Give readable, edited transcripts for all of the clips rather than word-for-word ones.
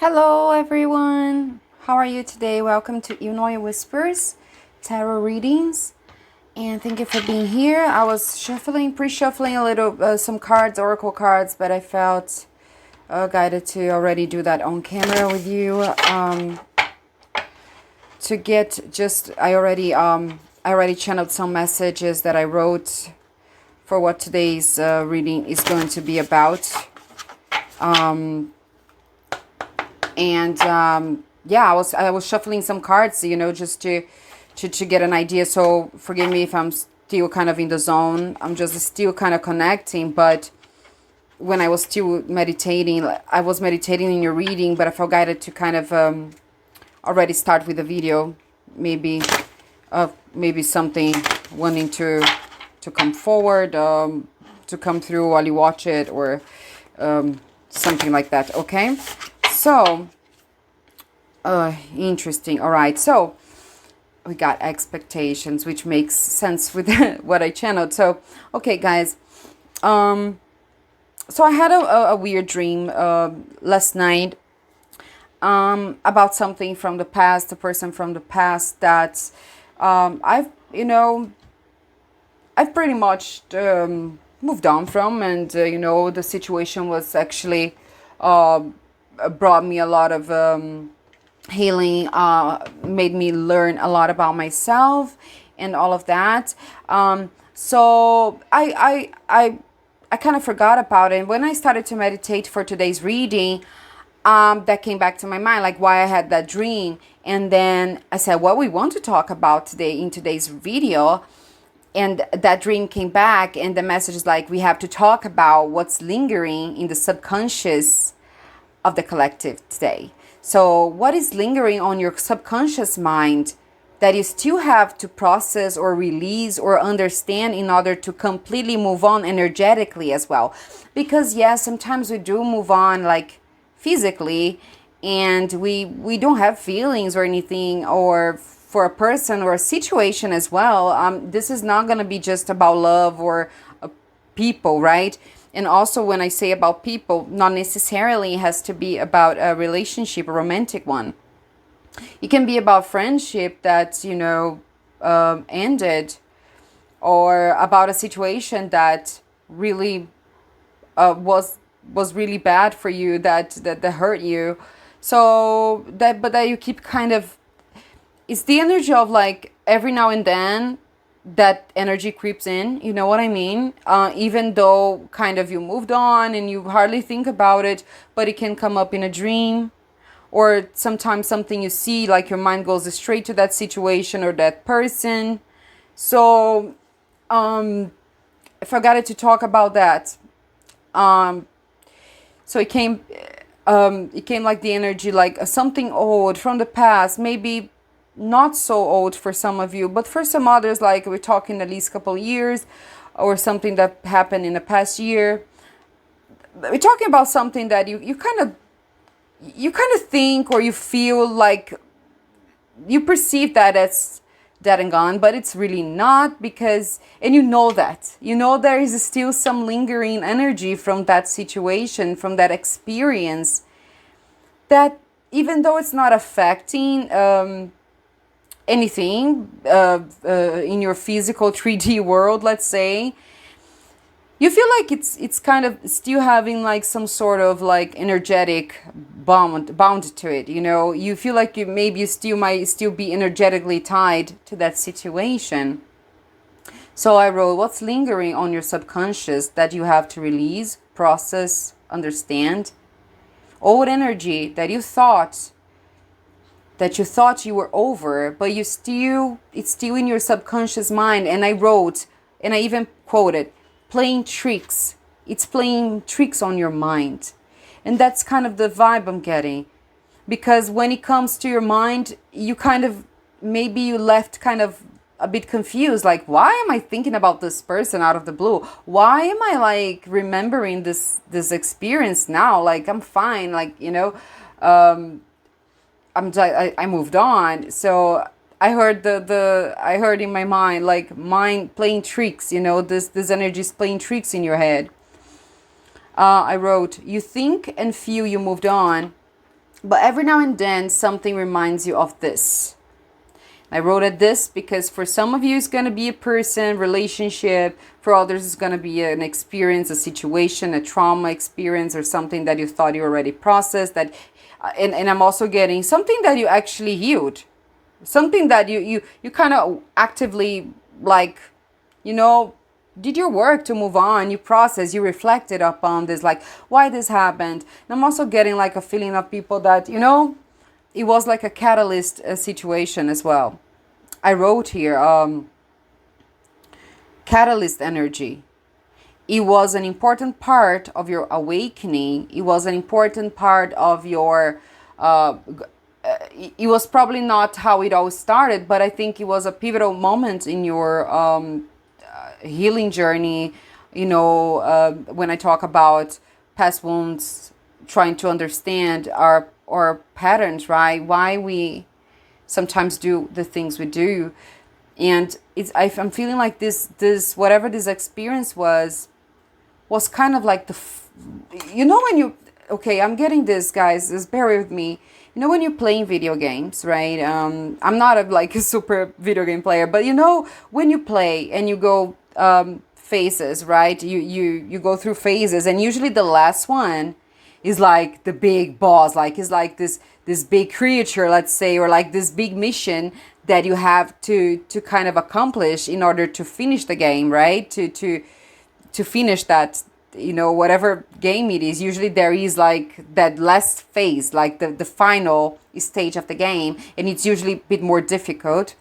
Hello everyone! How are you today? Welcome to Illinois Whispers Tarot Readings, and thank you for being here. I was pre-shuffling a little, some cards, oracle cards, but I felt guided to already do that on camera with you. To get just, I already channeled some messages that I wrote for what today's reading is going to be about. Yeah, I was shuffling some cards, just to get an idea. So forgive me if I'm still kind of in the zone. I'm just still kind of connecting. But when I was still meditating, I was meditating in your reading, but I felt guided to kind of already start with the video. Maybe something wanting to come forward, to come through while you watch it, or something like that. Okay. So, interesting. All right. So, we got expectations, which makes sense with what I channeled. So, okay, guys. So I had a weird dream last night about something from the past, a person from the past that I've pretty much moved on from, and the situation was actually brought me a lot of healing, made me learn a lot about myself and all of that. So I kind of forgot about it. When I started to meditate for today's reading, that came back to my mind, like why I had that dream. And then I said, what we want to talk about today in today's video. And that dream came back, and the message is like, we have to talk about what's lingering in the subconscious of the collective today. So what is lingering on your subconscious mind that you still have to process or release or understand in order to completely move on energetically as well? Because yes, sometimes we do move on like physically, and we don't have feelings or anything, or for a person or a situation as well. This is not going to be just about love or people, right? And also, when I say about people, not necessarily has to be about a relationship, a romantic one. It can be about friendship that, ended, or about a situation that really was really bad for you, that hurt you. So that you keep kind of, it's the energy of like every now and then that energy creeps in, you know what I mean? Even though kind of you moved on and you hardly think about it, but it can come up in a dream, or sometimes something you see, like your mind goes straight to that situation or that person. So I forgot to talk about that. So it came like the energy, like something old from the past, maybe not so old for some of you, but for some others, like we're talking at least a couple of years, or something that happened in the past year. We're talking about something that you kind of think, or you feel like you perceive that as dead and gone, but it's really not, because, and there is still some lingering energy from that situation, from that experience, that even though it's not affecting anything in your physical 3D world, let's say, you feel like it's kind of still having like some sort of like energetic bound to it. You feel like you might still be energetically tied to that situation. So I wrote, what's lingering on your subconscious that you have to release, process, understand? Old energy that you thought you were over, but it's still in your subconscious mind. And I wrote, and I even quoted, playing tricks. It's playing tricks on your mind. And that's kind of the vibe I'm getting. Because when it comes to your mind, you kind of, maybe you left kind of a bit confused. Like, why am I thinking about this person out of the blue? Why am I like remembering this experience now? Like, I'm fine. Like, I moved on. So I heard I heard in my mind, like, mind playing tricks, this energy is playing tricks in your head. I wrote, you think and feel you moved on, But every now and then something reminds you of this. I wrote it this because for some of you it's going to be a person, relationship. For others it's going to be an experience, a situation, a trauma experience, or something that you thought you already processed. That, and I'm also getting something that you actually healed, something that you kind of actively, like, you know, did your work to move on, you process, you reflected upon this, like why this happened. And I'm also getting like a feeling of people that, you know, it was like a catalyst situation as well. I wrote here, catalyst energy. It was an important part of your awakening. It was an important part of your, it was probably not how it all started, but I think it was a pivotal moment in your healing journey. You know, when I talk about past wounds, trying to understand our patterns, right? Why we sometimes do the things we do. And I'm feeling like this whatever this experience was kind of like you know, when you, okay, I'm getting this, guys, just bear with me. You know, when you're playing video games, right? I'm not like a super video game player, but you know, when you play and you go phases, right? You go through phases, and usually the last one is like the big boss, like it's like this big creature, let's say, or like this big mission that you have to kind of accomplish in order to finish the game, right? To finish that, you know, whatever game it is. Usually there is like that last phase, like the final stage of the game, and it's usually a bit more difficult,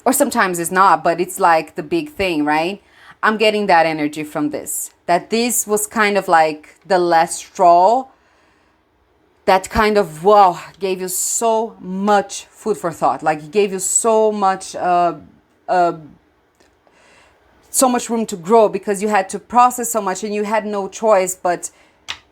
or sometimes it's not, but it's like the big thing, right? I'm getting that energy from this, that this was kind of like the last straw that kind of, wow, gave you so much food for thought. Like it gave you so much room to grow, because you had to process so much and you had no choice but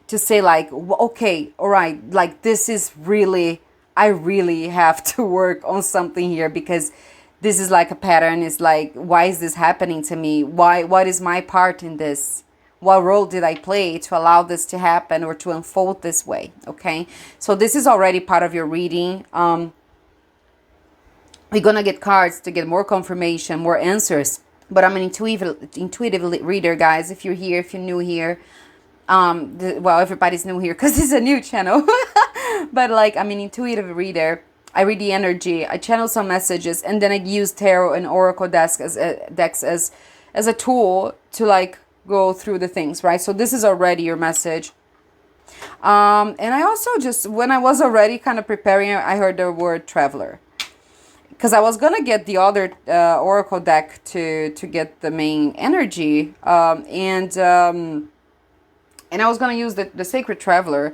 to say like, okay, all right, like this is really, I really have to work on something here, because this is like a pattern. It's like, why is this happening to me? What is my part in this? What role did I play to allow this to happen or to unfold this way? Okay, so this is already part of your reading. We're gonna get cards to get more confirmation, more answers. But I'm an intuitive reader, guys. If you're here, if you're new here, well, everybody's new here because it's a new channel. But like, I'm an intuitive reader. I read the energy, I channel some messages, and then I use tarot and oracle decks as a tool to like go through the things, right? So this is already your message. And I also just, when I was already kind of preparing, I heard the word traveler, because I was gonna get the other oracle deck to get the main energy, and I was gonna use the sacred traveler.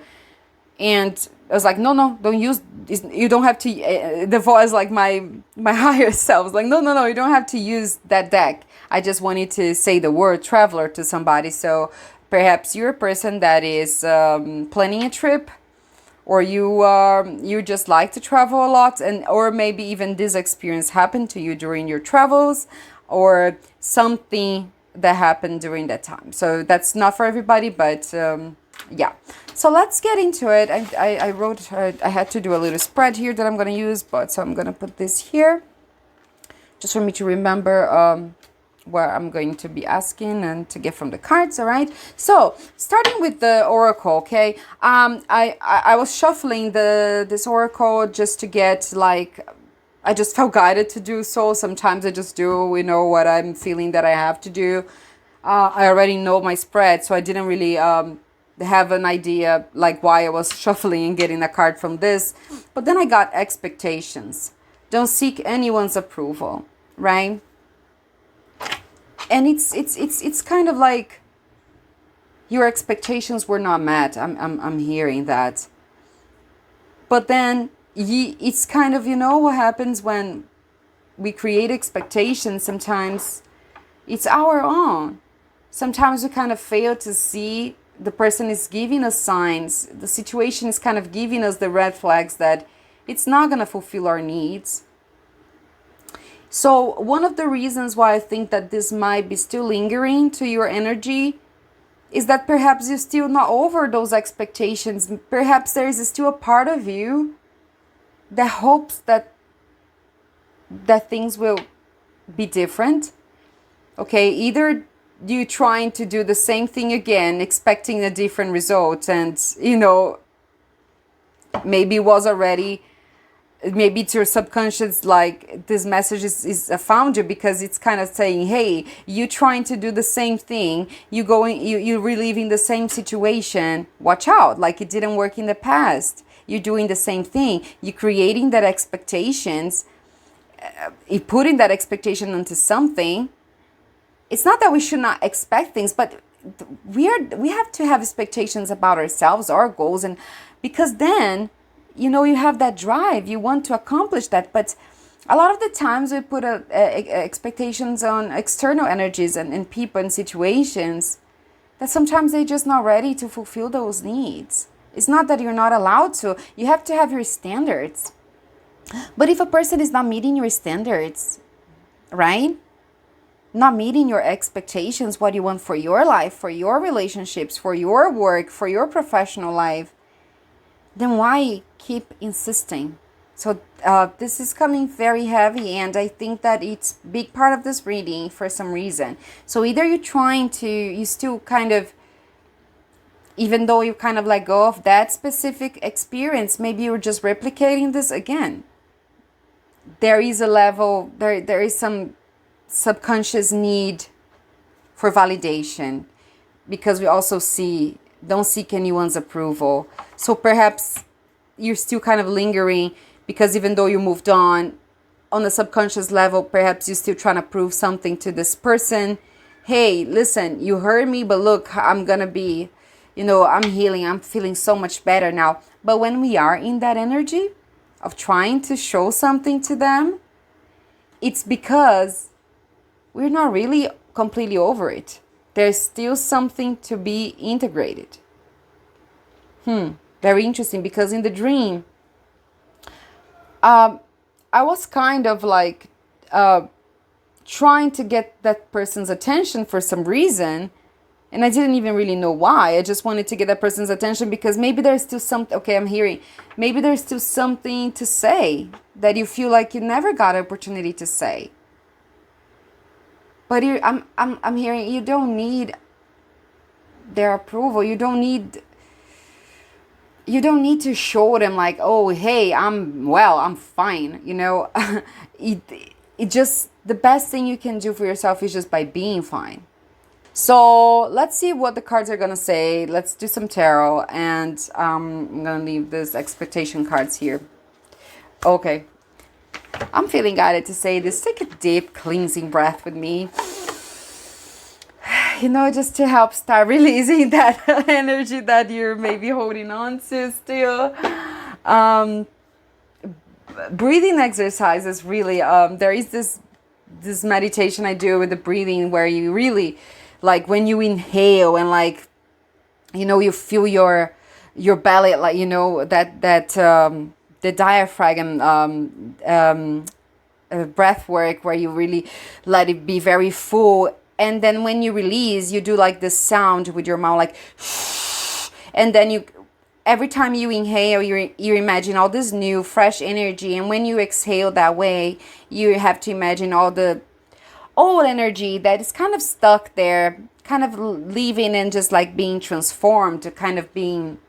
And I was like, no, don't use, you don't have to, the voice, like my higher self was like, no, you don't have to use that deck. I just wanted to say the word traveler to somebody. So perhaps you're a person that is planning a trip, or you just like to travel a lot, and or maybe even this experience happened to you during your travels, or something that happened during that time. So that's not for everybody, but yeah. So let's get into it. I wrote, I had to do a little spread here that I'm going to use, but so I'm going to put this here just for me to remember where I'm going to be asking and to get from the cards. All right. So starting with the oracle. Okay. I was shuffling this oracle just to get like, I just felt guided to do so. Sometimes I just do, you know, what I'm feeling that I have to do. I already know my spread, so I didn't really have an idea like why I was shuffling and getting a card from this. But then I got expectations. Don't seek anyone's approval, right? And it's kind of like your expectations were not met. I'm hearing that. But then it's kind of, you know, what happens when we create expectations. Sometimes it's our own. Sometimes we kind of fail to see the person is giving us signs. The situation is kind of giving us the red flags that it's not going to fulfill our needs. So one of the reasons why I think that this might be still lingering to your energy is that perhaps you're still not over those expectations. Perhaps there is still a part of you that hopes that things will be different. Okay, either you trying to do the same thing again, expecting a different result, and maybe was already, maybe it's your subconscious, like this message is found you, because it's kind of saying, hey, you trying to do the same thing, you reliving the same situation, watch out, like it didn't work in the past, you're doing the same thing, you're creating that expectations, you putting that expectation onto something. It's not that we should not expect things, but we have to have expectations about ourselves, our goals, and because then you have that drive, you want to accomplish that. But a lot of the times we put expectations on external energies and people and situations that sometimes they're just not ready to fulfill those needs. It's not that you're not allowed to. You have to have your standards. But if a person is not meeting your standards, right? Not meeting your expectations, what you want for your life, for your relationships, for your work, for your professional life, then why keep insisting? So this is coming very heavy, and I think that it's a big part of this reading for some reason. So either you still kind of, even though you kind of let go of that specific experience, maybe you're just replicating this again. There is a level, there is some subconscious need for validation, because we also don't seek anyone's approval. So perhaps you're still kind of lingering, because even though you moved on the subconscious level, perhaps you're still trying to prove something to this person. Hey, listen, you heard me, but look, I'm gonna be, I'm healing, I'm feeling so much better now. But when we are in that energy of trying to show something to them, it's because we're not really completely over it. There's still something to be integrated. Very interesting, because in the dream, I was kind of like trying to get that person's attention for some reason, and I didn't even really know why. I just wanted to get that person's attention because maybe there's still something, okay, I'm hearing, maybe there's still something to say that you feel like you never got an opportunity to say. But I'm hearing you don't need their approval. You don't need to show them like, oh, hey, I'm fine. It just, the best thing you can do for yourself is just by being fine. So let's see what the cards are gonna say. Let's do some tarot, and I'm gonna leave these expectation cards here. Okay. I'm feeling guided to say this. Take a deep cleansing breath with me. Just to help start releasing that energy that you're maybe holding on to still. Breathing exercises, really. There is this meditation I do with the breathing where you really, like when you inhale and like, you feel your belly, like, the diaphragm breath work where you really let it be very full, and then when you release, you do like this sound with your mouth, like, and then every time you inhale, you imagine all this new fresh energy, and when you exhale that way, you have to imagine all the old energy that is kind of stuck there, kind of leaving and just like being transformed to kind of being,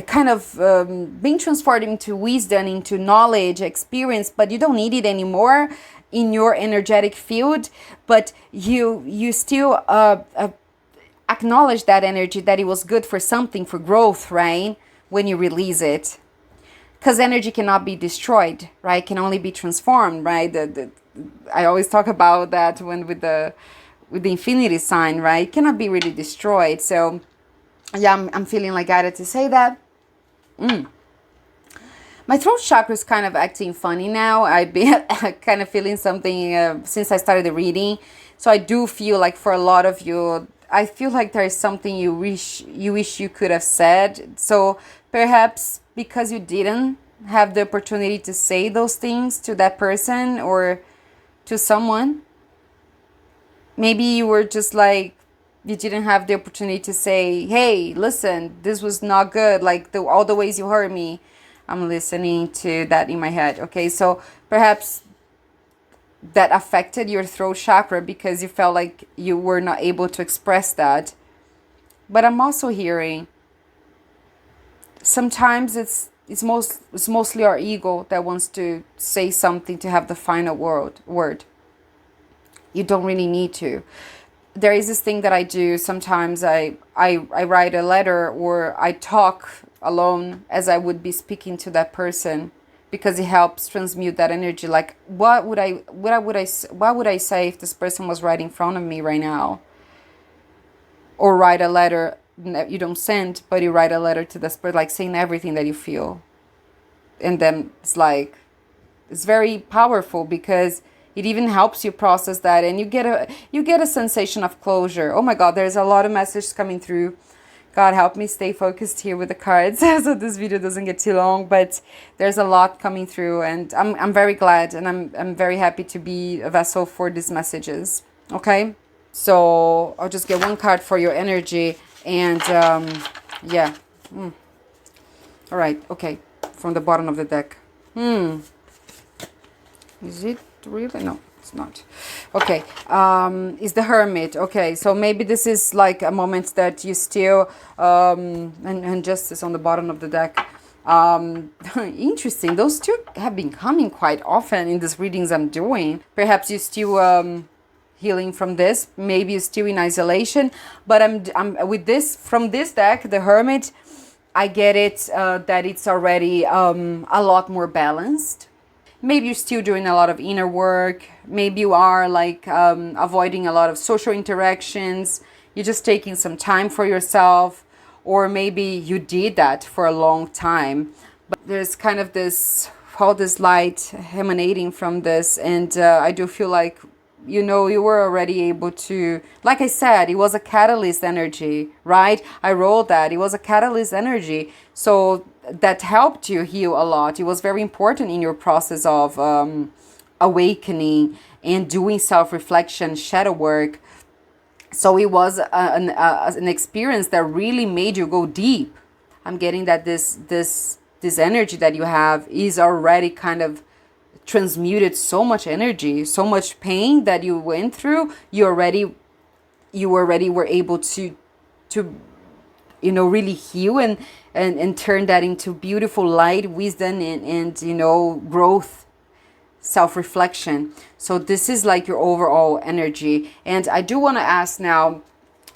kind of being transformed into wisdom, into knowledge, experience, but you don't need it anymore in your energetic field, but you still acknowledge that energy, that it was good for something, for growth, right? When you release it, because energy cannot be destroyed, right? It can only be transformed, right? I always talk about that when with the infinity sign, right? It cannot be really destroyed. So yeah, I'm feeling like guided to say that. My throat chakra is kind of acting funny now. I've been kind of feeling something since I started the reading. So I do feel like for a lot of you, I feel like there is something you wish you could have said. So perhaps because you didn't have the opportunity to say those things to that person or to someone, Maybe you were just like, you didn't have the opportunity to say, hey, listen, this was not good. Like all the ways you hurt me, I'm listening to that in my head. Okay, so perhaps that affected your throat chakra because you felt like you were not able to express that. But I'm also hearing sometimes it's mostly our ego that wants to say something to have the final word. You don't really need to. There is this thing that I do. Sometimes I write a letter or I talk alone as I would be speaking to that person because it helps transmute that energy. Like what would I say if this person was right in front of me right now? Or write a letter that you don't send, but you write a letter to this person, like saying everything that you feel. And then it's very powerful because it even helps you process that, and you get a sensation of closure. Oh my God, there's a lot of messages coming through. God help me stay focused here with the cards so this video doesn't get too long, but there's a lot coming through, and I'm very glad, and I'm very happy to be a vessel for these messages. Okay, so I'll just get one card for your energy, and yeah. All right, okay, from the bottom of the deck. Is it really? No, it's not. Okay, is the Hermit. Okay, so maybe this is like a moment that you still, and Justice on the bottom of the deck. Interesting. Those two have been coming quite often in these readings I'm doing. Perhaps you still healing from this. Maybe you're still in isolation. But I'm with this, from this deck, the Hermit, I get it that it's already a lot more balanced. Maybe you're still doing a lot of inner work. Maybe you are like avoiding a lot of social interactions. You're just taking some time for yourself. Or maybe you did that for a long time. But there's kind of all this light emanating from this. And I do feel like, you know, you were already able to, like I said, it was a catalyst energy, right? I rolled that. It was a catalyst energy. So that helped you heal a lot. It was very important in your process of awakening and doing self-reflection, shadow work. So it was an experience that really made you go deep. I'm getting that this energy that you have is already kind of transmuted so much energy, so much pain that you went through. You already were able to you know, really heal and turn that into beautiful light, wisdom, and you know, growth, self-reflection. So this is like your overall energy. And I do want to ask now,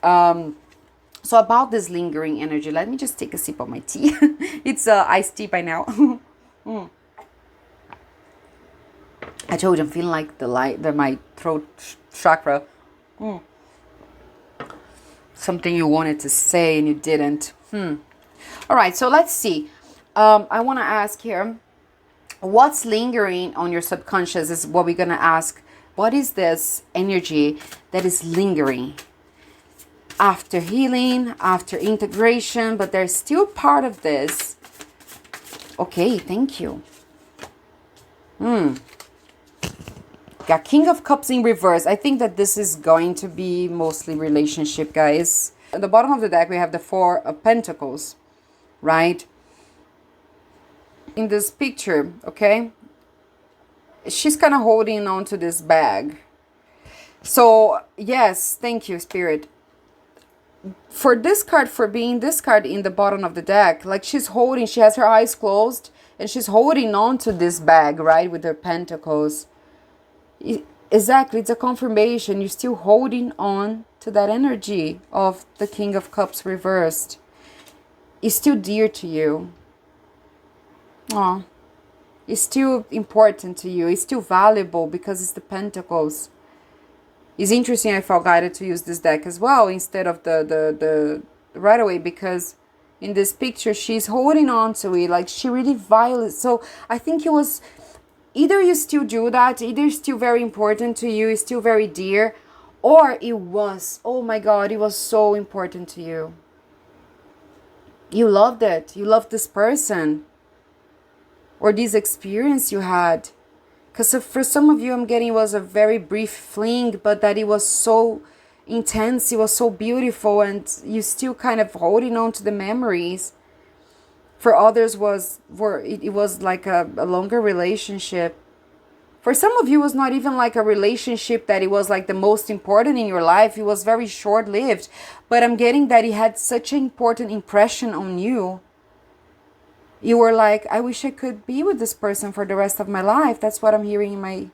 so about this lingering energy, let me just take a sip of my tea. It's iced tea by now. I told you I'm feeling like my throat chakra. Something you wanted to say and you didn't. All right, so let's see. I want to ask here, what's lingering on your subconscious is what we're going to ask. What is this energy that is lingering after healing, after integration, but there's still part of this? Okay, thank you. Got King of Cups in reverse. I think that this is going to be mostly relationship, guys. At the bottom of the deck, we have the Four of Pentacles, right? In this picture, okay? She's kind of holding on to this bag. So, yes, thank you, Spirit. For this card, for being this card in the bottom of the deck, like she has her eyes closed, and she's holding on to this bag, right, with her pentacles. Exactly, it's a confirmation. You're still holding on to that energy of the King of Cups reversed. It's still dear to you. Aw. It's still important to you. It's still valuable because it's the Pentacles. It's interesting, I felt guided to use this deck as well instead of the right away, because in this picture she's holding on to it like she really values. So I think it was either you still do that, either it's still very important to you, it's still very dear, or it was, oh my God, it was so important to you. You loved it. You loved this person or this experience you had. Because for some of you, I'm getting, it was a very brief fling, but that it was so intense, it was so beautiful, and you still kind of holding on to the memories. For others, it was like a longer relationship. For some of you, it was not even like a relationship that it was like the most important in your life. It was very short-lived. But I'm getting that it had such an important impression on you. You were like, I wish I could be with this person for the rest of my life. That's what I'm hearing in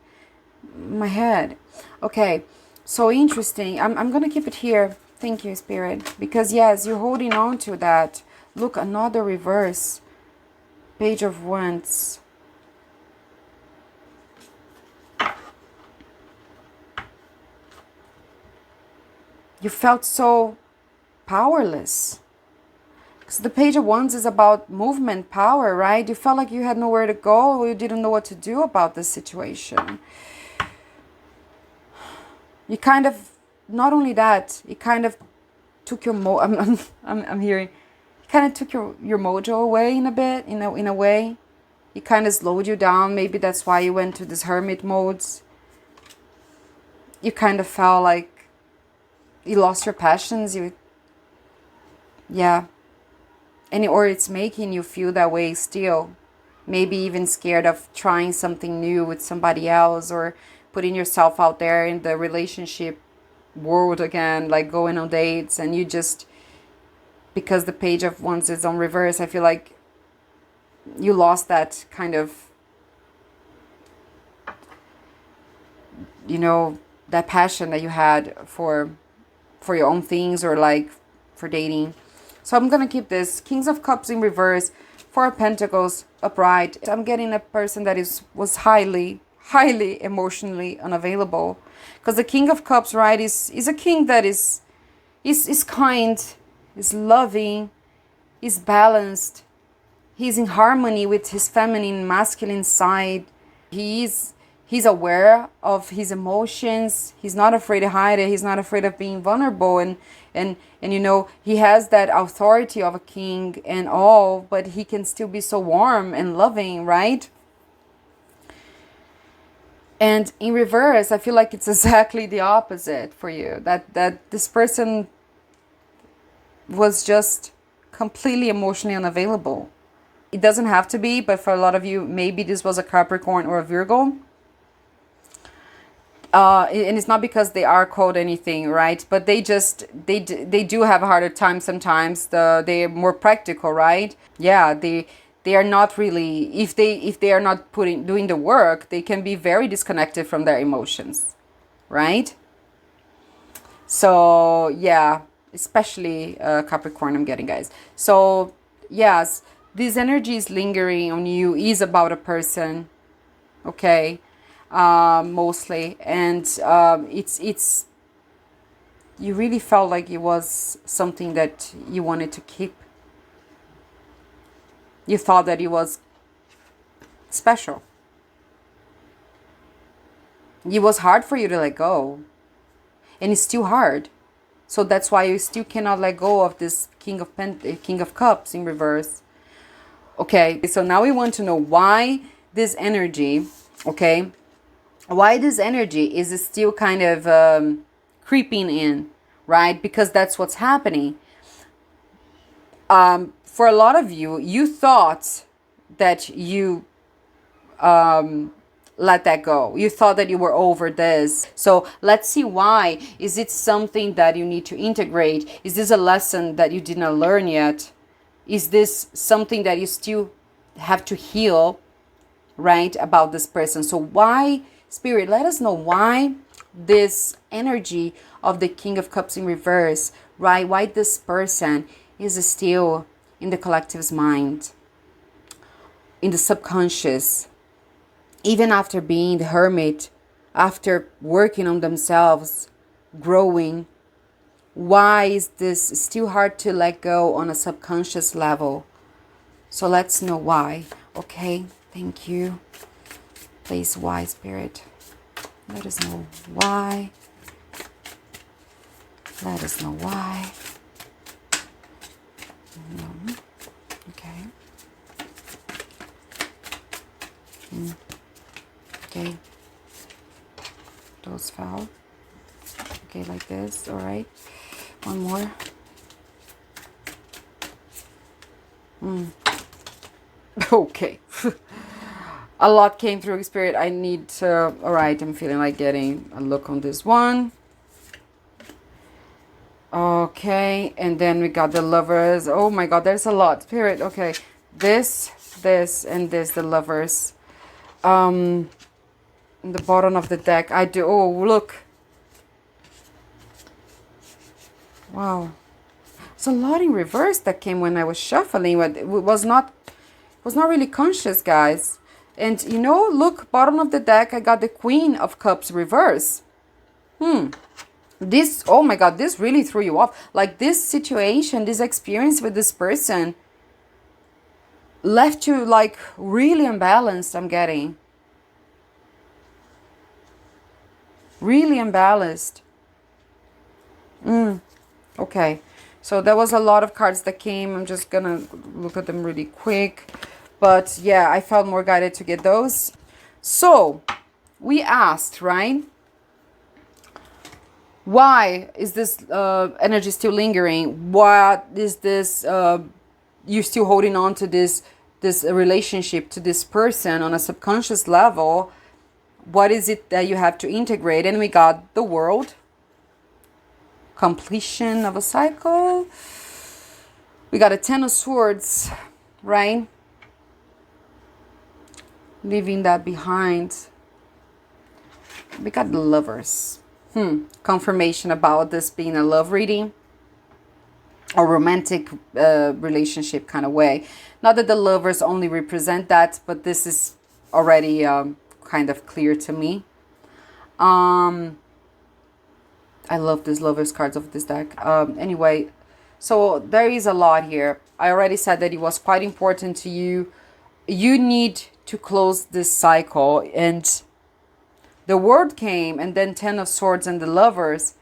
my head. Okay, so interesting. I'm going to keep it here. Thank you, Spirit. Because yes, you're holding on to that. Look, another reverse. Page of Wands. You felt so powerless. Because the Page of Wands is about movement, power, right? You felt like you had nowhere to go. You didn't know what to do about this situation. You kind of, not only that, it kind of took your I'm hearing, it kind of took your mojo away in a bit, in a way. It kind of slowed you down. Maybe that's why you went to this hermit modes. You kind of felt like you lost your passions. Yeah. Or it's making you feel that way still. Maybe even scared of trying something new with somebody else, or putting yourself out there in the relationship world again, like going on dates, and you just, because the Page of Wands is on reverse, I feel like you lost that kind of, that passion that you had for your own things, or like for dating. So I'm going to keep this. Kings of Cups in reverse, Four of Pentacles upright. I'm getting a person that was highly, highly emotionally unavailable. Because the King of Cups, right, is a king that is kind, is loving, is balanced. He's in harmony with his feminine, masculine side. He's aware of his emotions. He's not afraid to hide it. He's not afraid of being vulnerable. And he has that authority of a king and all, but he can still be so warm and loving, right? And in reverse, I feel like it's exactly the opposite for you. That this person was just completely emotionally unavailable. It doesn't have to be, but for a lot of you, maybe this was a Capricorn or a Virgo. And it's not because they are called anything, right? But they do have a harder time sometimes. They're more practical, right? Yeah, they are not really, if they are not doing the work, they can be very disconnected from their emotions, right? So yeah, especially Capricorn, I'm getting, guys. So yes, this energy is lingering on you, is about a person, okay? Mostly, and it's you really felt like it was something that you wanted to keep. You thought that it was special. It was hard for you to let go, and it's still hard. So that's why you still cannot let go of this King of Cups in reverse. Okay, so now we want to know why this energy, okay, why this energy is still kind of creeping in, right? Because that's what's happening. For a lot of you, you thought that you let that go. You thought that you were over this. So let's see why. Is it something that you need to integrate? Is this a lesson that you did not learn yet? Is this something that you still have to heal, right, about this person? So why, Spirit, let us know why this energy of the King of Cups in reverse, right? Why this person is still in the collective's mind, in the subconscious, even after being the hermit, after working on themselves, growing. Why is this still hard to let go on a subconscious level? So let's know why. Okay, thank you. Please, why, Spirit? Let us know why. Let us know why. Okay. Okay. Those fell. Okay, like this. All right. One more. Okay. A lot came through, Spirit. I need to... All right, I'm feeling like getting a look on this one. Okay, and then we got the Lovers. Oh my God, there's a lot. Spirit, okay. This, and this, the Lovers. In the bottom of the deck, I do... Oh, look. Wow. It's a lot in reverse that came when I was shuffling, but it was not really conscious, guys. And you know, look, bottom of the deck, I got the Queen of Cups reverse. This, oh my God, this really threw you off. Like this situation, this experience with this person left you like really imbalanced, I'm getting. Really imbalanced. Okay. So there was a lot of cards that came. I'm just gonna look at them really quick. But yeah, I felt more guided to get those. So we asked, right? Why is this energy still lingering? What is this, you're still holding on to this relationship, to this person on a subconscious level? What is it that you have to integrate? And we got the World. Completion of a cycle. We got a Ten of Swords, right? Leaving that behind. We got the Lovers. Confirmation about this being a love reading or romantic relationship kind of way. Not that the Lovers only represent that, but this is already kind of clear to me. I love these Lovers cards of this deck. Anyway, so there is a lot here. I already said that it was quite important to you. You need to close this cycle, and the World came, and then Ten of Swords and the Lovers.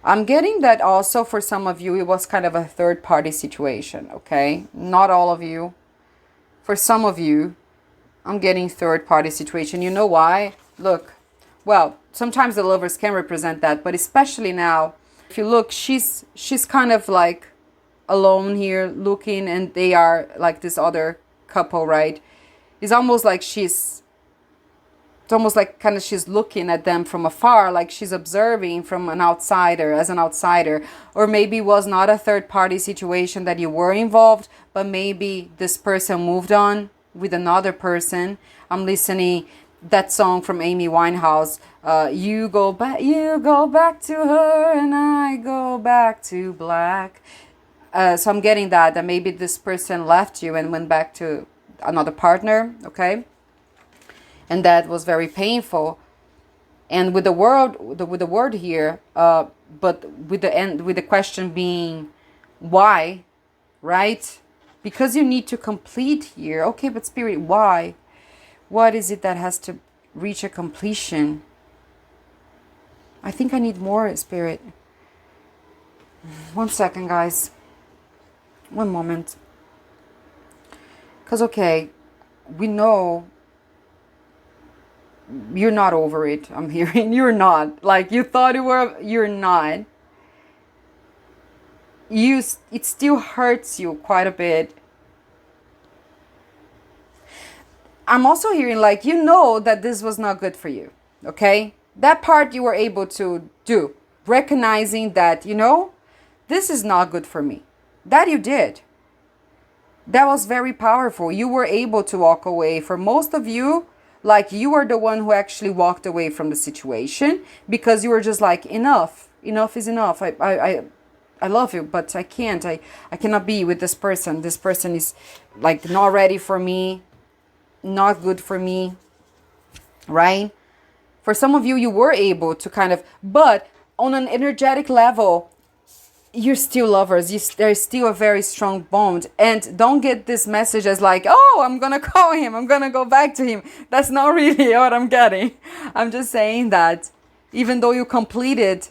I'm getting that also for some of you, it was kind of a third party situation, okay? Not all of you. For some of you, I'm getting third party situation. You know why? Look, well, sometimes the Lovers can represent that, but especially now, if you look, she's kind of like alone here looking, and they are like this other couple, right? It's almost like she's looking at them from afar, like she's observing from an outsider, as an outsider. Or maybe it was not a third party situation that you were involved, but maybe this person moved on with another person. I'm listening that song from Amy Winehouse, you go back to her and I go back to black. So I'm getting that maybe this person left you and went back to another partner, okay? And that was very painful. And with the word here, but with the question being why, right? Because you need to complete here. Okay, but Spirit, why? What is it that has to reach a completion? I think I need more, Spirit. 1 second, guys. 1 moment. Because, okay, we know you're not over it. I'm hearing you're not. Like you thought you were, you're not. It still hurts you quite a bit. I'm also hearing like you know that this was not good for you. Okay? That part you were able to do. Recognizing that, you know, this is not good for me. That you did. That was very powerful. You were able to walk away. For most of you, like you were the one who actually walked away from the situation because you were just like, enough is enough. I love you, but I can't. I cannot be with this person. This person is like not ready for me, not good for me, right? For some of you, you were able to kind of, but on an energetic level, you're still lovers. There's still a very strong bond. And don't get this message as like, oh, I'm going to call him. I'm going to go back to him. That's not really what I'm getting. I'm just saying that even though you completed,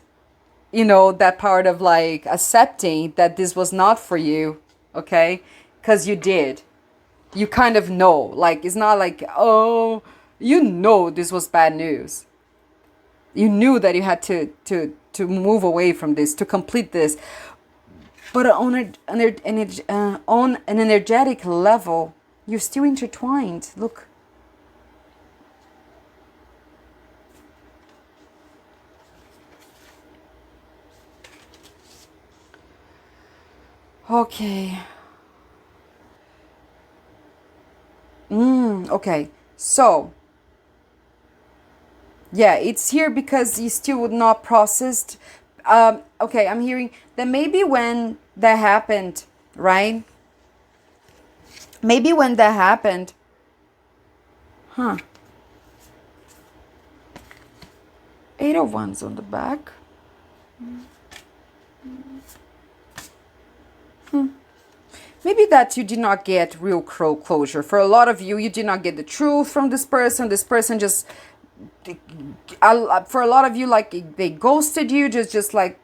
you know, that part of like accepting that this was not for you, okay? Because you did. You kind of know. Like, it's not like, oh, You know this was bad news. You knew that you had to move away from this, to complete this. But on on an energetic level, you're still intertwined. Look. Okay. Okay. So, yeah, it's here because you still would not processed. Okay, I'm hearing that maybe when that happened, right? Maybe when that happened, huh? Eight of Wands on the back. Maybe that you did not get real closure. For a lot of you, you did not get the truth from this person. This person just, for a lot of you, like they ghosted you, just like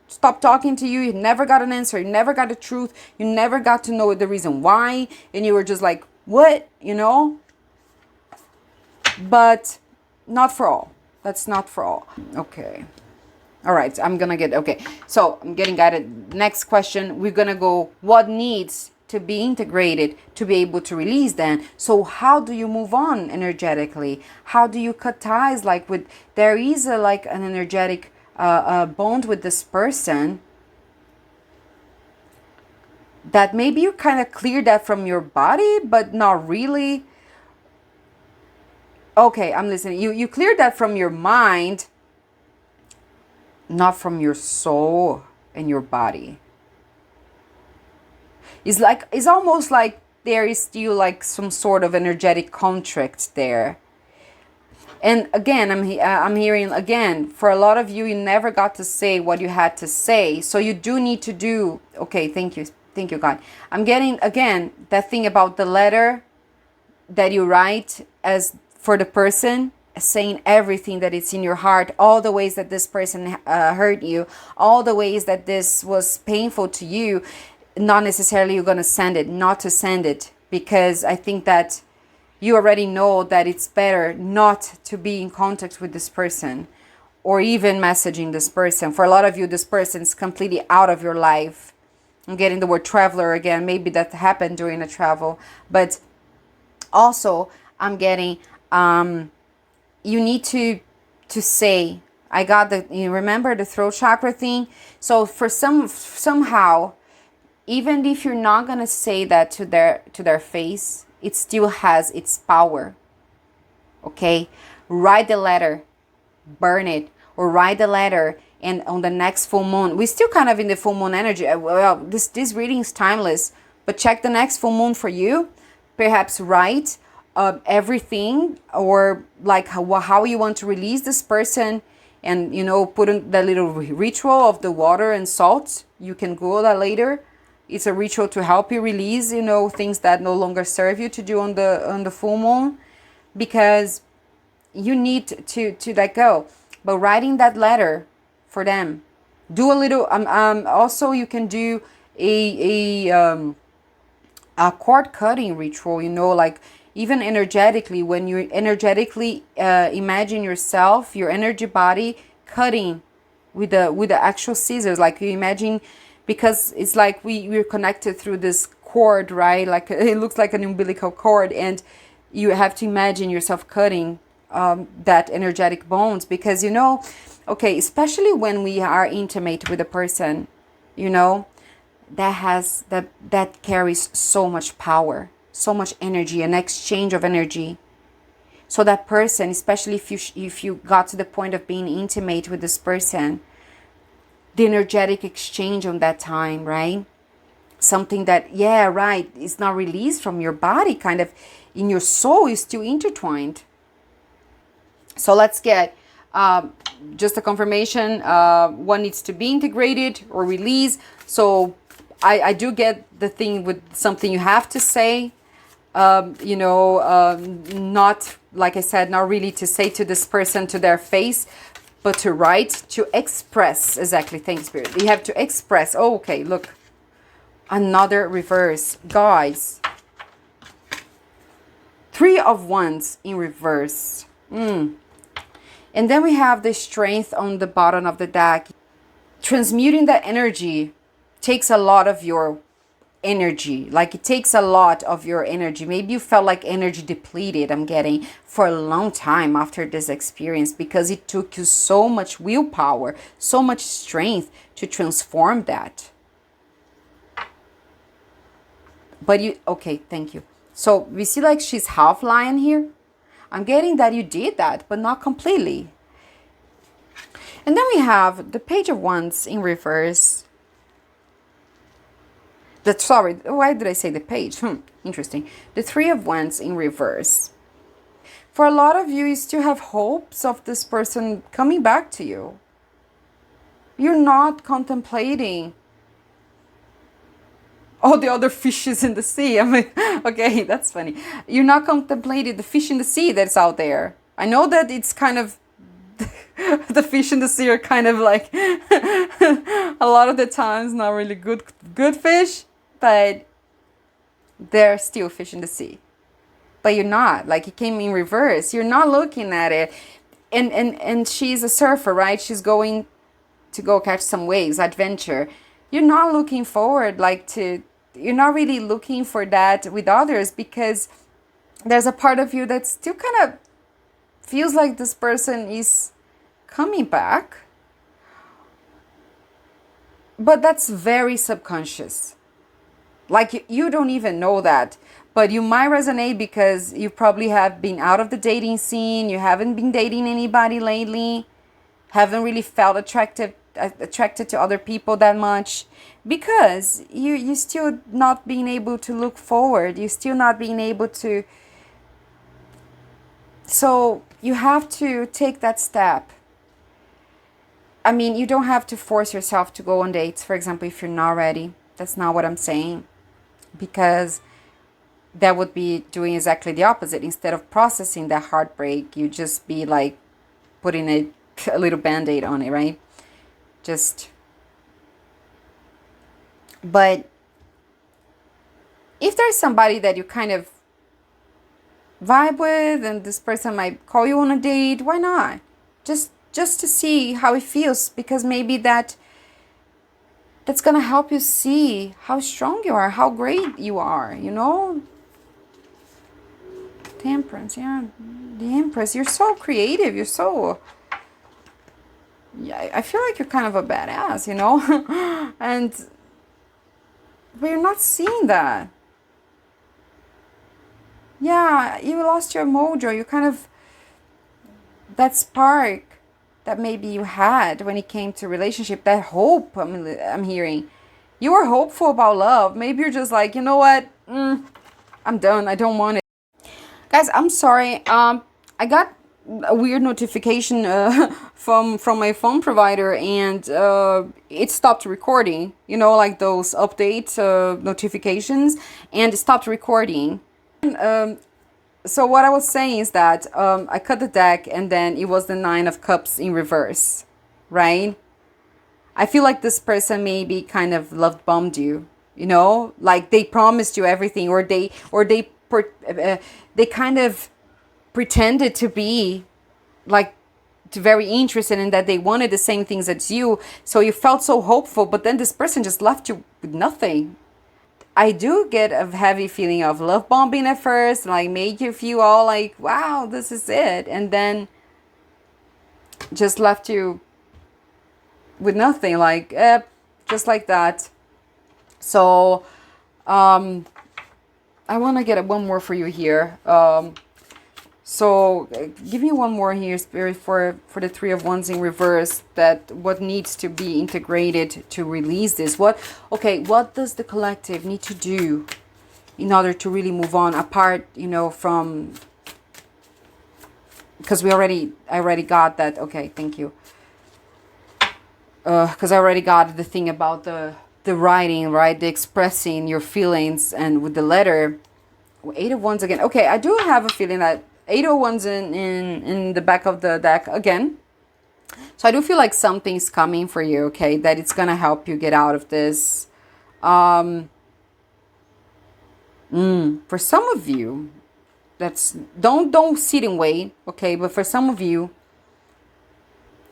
stopped talking to you. You never got an answer. You never got the truth. You never got to know the reason why. And you were just like, what? You know? But not for all. That's not for all. Okay. All right, I'm gonna get, okay. So I'm getting guided. Next question, we're gonna go, what needs to be integrated to be able to release then? So how do you move on energetically? How do you cut ties? Like with, there is a, like an energetic bond with this person that maybe you kind of cleared that from your body, but not really. Okay, I'm listening. You cleared that from your mind, not from your soul and your body. It's almost like there is still like some sort of energetic contract there. And again, I'm hearing again, for a lot of you, you never got to say what you had to say. So you do need to do, okay, thank you, God. I'm getting, again, that thing about the letter that you write as for the person, saying everything that it's in your heart, all the ways that this person hurt you, all the ways that this was painful to you. Not necessarily you're going to send it, not to send it, because I think that you already know that it's better not to be in contact with this person or even messaging this person. For a lot of you, this person is completely out of your life. I'm getting the word traveler again. Maybe that happened during a travel, but also I'm getting you need to say, I got the, you remember the throat chakra thing? So for somehow, even if you're not going to say that to their face, it still has its power. Okay? Write the letter, burn it, or write the letter, and on the next full moon, we're still kind of in the full moon energy. Well, this reading is timeless, but check the next full moon for you. Perhaps write everything, or like how you want to release this person, and put in that little ritual of the water and salt. You can Google that later. It's a ritual to help you release things that no longer serve you, to do on the full moon, because you need to let go. But writing that letter for them, do a little also you can do a cord cutting ritual, like even energetically, when you energetically imagine yourself, your energy body cutting with the actual scissors, like you imagine, because it's like we're connected through this cord, right? Like it looks like an umbilical cord, and you have to imagine yourself cutting that energetic bonds, because okay, especially when we are intimate with a person, that carries so much power, so much energy, an exchange of energy. So that person, especially if you got to the point of being intimate with this person, the energetic exchange on that time, right? Something that, yeah, right, is not released from your body, kind of in your soul, is still intertwined. So let's get just a confirmation. One needs to be integrated or released. So I do get the thing with something you have to say, not, like I said, not really to say to this person to their face, but to write, to express. Exactly. Thanks, Spirit. You have to express. Oh, okay, look. Another reverse. Guys. Three of Wands in reverse. And then we have the Strength on the bottom of the deck. Transmuting that energy takes a lot of your energy. Like, it takes a lot of your energy. Maybe you felt like energy depleted, I'm getting, for a long time after this experience, because it took you so much willpower, so much strength to transform that. But you, okay, thank you. So we see like she's half lying here. I'm getting that you did that, but not completely. And then we have the Page of Wands in reverse. Sorry, why did I say the page? Interesting. The Three of Wands in reverse. For a lot of you, you still have hopes of this person coming back to you. You're not contemplating all the other fishes in the sea. I mean, okay, that's funny. You're not contemplating the fish in the sea that's out there. I know that it's kind of the fish in the sea are kind of like a lot of the times not really good fish, but they're still fish in the sea. But you're not, like, it came in reverse. You're not looking at it. And she's a surfer, right? She's going to go catch some waves, adventure. You're not looking forward, you're not really looking for that with others, because there's a part of you that still kind of feels like this person is coming back. But that's very subconscious. Like, you don't even know that, but you might resonate because you probably have been out of the dating scene. You haven't been dating anybody lately, haven't really felt attracted to other people that much, because you still not being able to look forward. You're still not being able to. So you have to take that step. I mean, you don't have to force yourself to go on dates, for example, if you're not ready. That's not what I'm saying. Because that would be doing exactly the opposite. Instead of processing that heartbreak, you just be like putting a little band-aid on it, right? But if there's somebody that you kind of vibe with and this person might call you on a date, why not? Just to see how it feels, because maybe that's gonna help you see how strong you are, how great you are, you know? Temperance, yeah. The Empress, you're so creative, you're so... Yeah, I feel like you're kind of a badass, you know? But you're not seeing that. Yeah, you lost your mojo, you kind of... That spark that maybe you had when it came to relationship, that hope I'm hearing. You were hopeful about love. Maybe you're just like, you know what? I'm done. I don't want it. Guys, I'm sorry. I got a weird notification from my phone provider, and it stopped recording. You know, like those update notifications, and it stopped recording. So what I was saying is that I cut the deck, and then it was the Nine of Cups in reverse, right? I feel like this person maybe kind of love bombed you, you know, like they promised you everything, or they kind of pretended to be like very interested in that they wanted the same things as you, so you felt so hopeful, but then this person just left you with nothing. I do get a heavy feeling of love bombing at first, like made you feel all like, wow, this is it. And then just left you with nothing, like, just like that. So, I want to get one more for you here. So give me one more here, Spirit, for the Three of Wands in reverse, that what needs to be integrated to release this. What does the collective need to do in order to really move on, apart, you know, from, because I already got that. Okay, thank you. Because I already got the thing about the writing, right? The expressing your feelings, and with the letter. Eight of Wands again. Okay, I do have a feeling that Eight of Wands in the back of the deck again. So I do feel like something's coming for you, okay? That it's going to help you get out of this. For some of you, that's don't sit and wait, okay? But for some of you,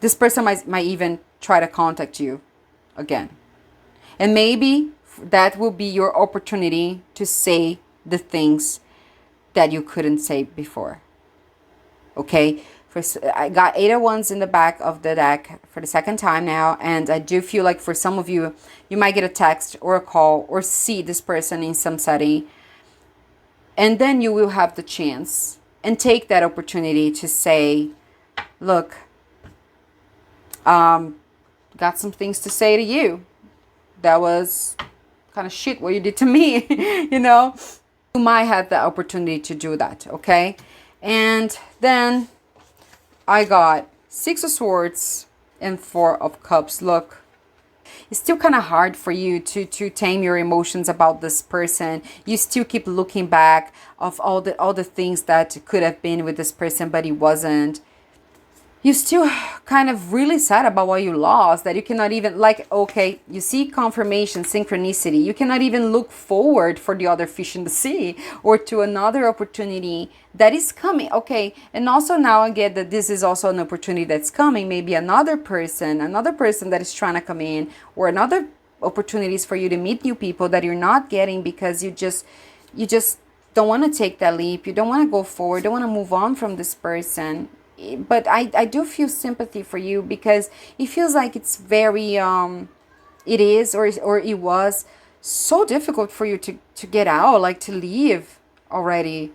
this person might even try to contact you again. And maybe that will be your opportunity to say the things that you couldn't say before. Okay? I got 8 of Wands in the back of the deck for the second time now. And I do feel like for some of you, you might get a text or a call or see this person in some setting. And then you will have the chance and take that opportunity to say, look, got some things to say to you. That was kind of shit what you did to me, you know. You might have the opportunity to do that, okay? And then I got 6 of Swords and 4 of Cups. Look, it's still kind of hard for you to tame your emotions about this person. You still keep looking back of all the things that could have been with this person, but it wasn't. You still kind of really sad about what you lost, that you cannot even, like, okay, you see confirmation, synchronicity. You cannot even look forward for the other fish in the sea or to another opportunity that is coming, okay? And also now I get that this is also an opportunity that's coming. Maybe another person that is trying to come in, or another opportunities for you to meet new people that you're not getting because you just don't want to take that leap. You don't want to go forward, don't want to move on from this person. But I do feel sympathy for you, because it feels like it's very it is or it was so difficult for you to get out, like to leave already.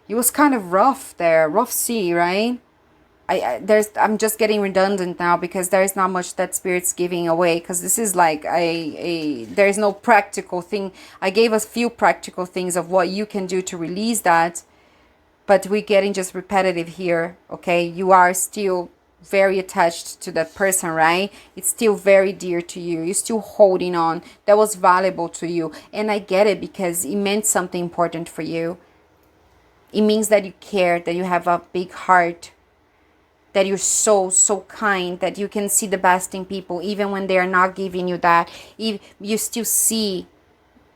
It was kind of rough there, rough sea, right? I'm just getting redundant now because there is not much that Spirit's giving away, because this is like there is no practical thing. I gave us few practical things of what you can do to release that. But we're getting just repetitive here, okay? You are still very attached to that person, right? It's still very dear to you. You're still holding on. That was valuable to you. And I get it, because it meant something important for you. It means that you care, that you have a big heart, that you're so kind, that you can see the best in people, even when they are not giving you that. You still see,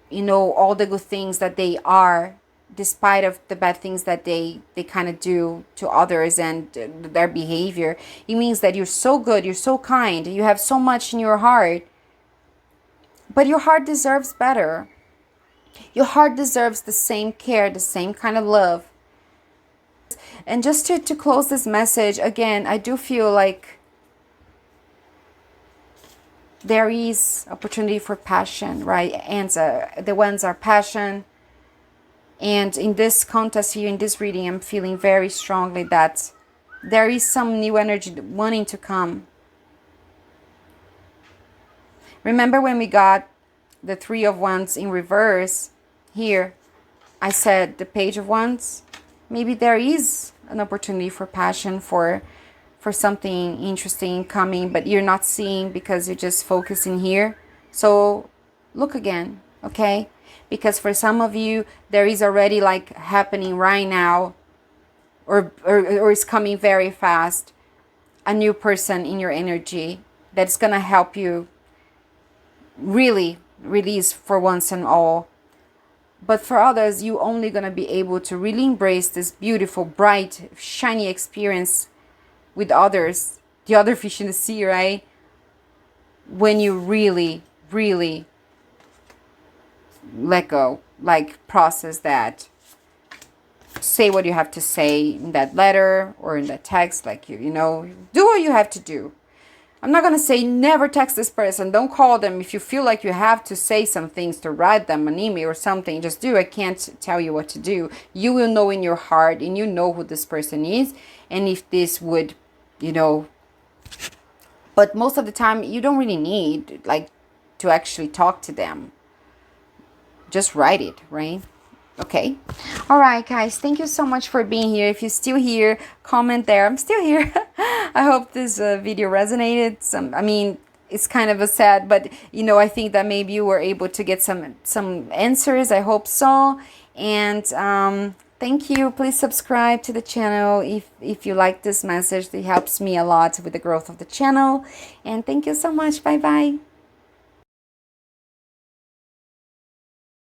you know, all the good things that they are, despite of the bad things that they kind of do to others and their behavior. It means that you're so good, you're so kind, you have so much in your heart. But your heart deserves better. Your heart deserves the same care, the same kind of love. And just to close this message, again, I do feel like there is opportunity for passion, right? And the ones are passion. And in this contest here, in this reading, I'm feeling very strongly that there is some new energy wanting to come. Remember when we got the 3 of Wands in reverse here, I said the Page of Wands? Maybe there is an opportunity for passion, for something interesting coming, but you're not seeing because you're just focusing here. So look again, okay? Because for some of you, there is already like happening right now, or is coming very fast, a new person in your energy that's going to help you really release for once and all. But for others, you only going to be able to really embrace this beautiful, bright, shiny experience with others, the other fish in the sea, right? When you really, really let go, like process that, say what you have to say in that letter or in that text, like you know, do what you have to do. I'm not going to say never text this person, don't call them. If you feel like you have to say some things, to write them an email or something, just do. I can't tell you what to do. You will know in your heart, and you know who this person is, and if this would, you know. But most of the time you don't really need like to actually talk to them. Just write it, right? Okay. All right, guys. Thank you so much for being here. If you're still here, comment there. I'm still here. I hope this video resonated. I mean, it's kind of a sad, but you know, I think that maybe you were able to get some answers. I hope so. And thank you. Please subscribe to the channel if you like this message. It helps me a lot with the growth of the channel. And thank you so much. Bye bye.